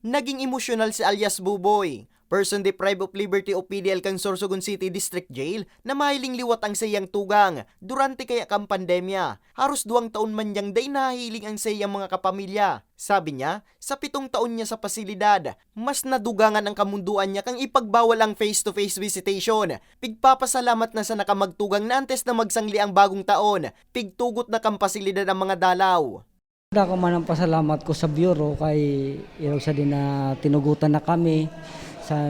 Naging emosyonal si alias Buboy, person deprived of liberty o PDL kang Sorsogon City District Jail na mahiling liwat ang sayang tugang durante kaya kang pandemya. Haros 2 taon man niyang day nahiling ang sayang mga kapamilya. Sabi niya, sa 7 taon niya sa pasilidad, mas nadugangan ang kamunduan niya kang ipagbawal ang face-to-face visitation. Pigpapasalamat na sa nakamagtugang na antes na magsangli ang bagong taon, pigtugot na kang pasilidad ang mga dalaw. Ako man ang pasalamat ko sa bureau kay ilaw sa din na tinugutan na kami sa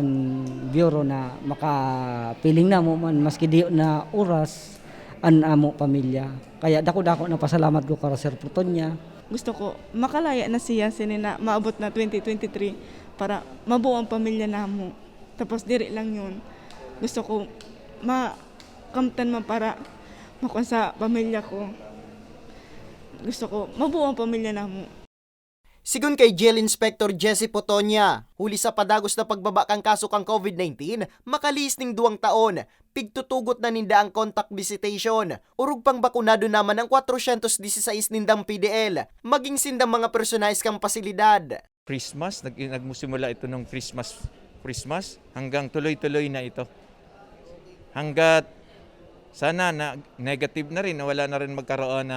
bureau na makapiling na mo man maski di na oras an amo pamilya. Kaya dako-dako na pasalamat ko kara Sir Putonya. Gusto ko makalaya na siya sinina maabot na 2023 para mabuo ang pamilya namo. Tapos diri lang yun. Gusto ko makamtan man para makuha sa pamilya ko. Gusto ko mabuo ang pamilya namo. Sigun kay Jail Inspector Jesse Putonya, huli sa padagos na pagbaba kang kaso kang COVID-19, makalis ning 2 taon, pigtutugot na ninda ang contact visitation. Urug pang bakunado naman ang 416 nindang PDL, maging sindang mga personalized kang pasilidad. Christmas, nagmusimula ito ng Christmas hanggang tuloy-tuloy na ito. Hanggat sana na negative na rin, wala na rin magkaroon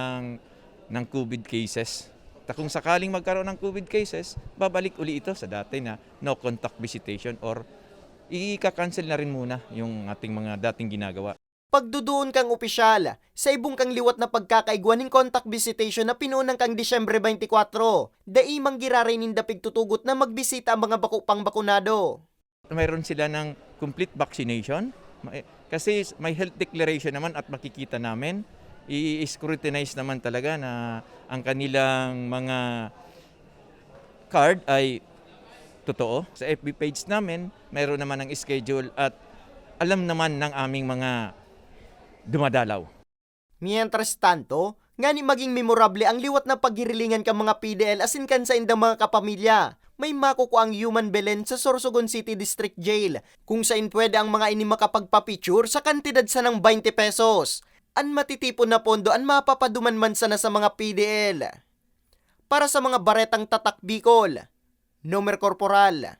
ng COVID cases. Kung sakaling magkaroon ng COVID cases, babalik uli ito sa dati na no contact visitation or i-cancel na rin muna yung ating mga dating ginagawa. Pagduduon kang opisyal, sa ibong kang liwat na pagkakaigwan ng contact visitation na pinunang kang Disyembre 24, daimang giraray ninda pigtutugot na magbisita ang mga bakupang bakunado. Mayroon sila ng complete vaccination kasi may health declaration naman at makikita namin. I-scrutinize naman talaga na ang kanilang mga card ay totoo. Sa FB page namin, mayroon naman ang schedule at alam naman ng aming mga dumadalaw. Mientras tanto, nga ni maging memorable ang liwat na paghirilingan ka mga PDL asin kan sa indang mga kapamilya. May makuko ang human belen sa Sorsogon City District Jail kung saan pwede ang mga ini makapagpa-picture sa kantidad sa ng 20 pesos. An matitipon na pondo an mapapaduman man sana sa mga PDL. Para sa mga baretang tatak Bicol, Nomer Corporal.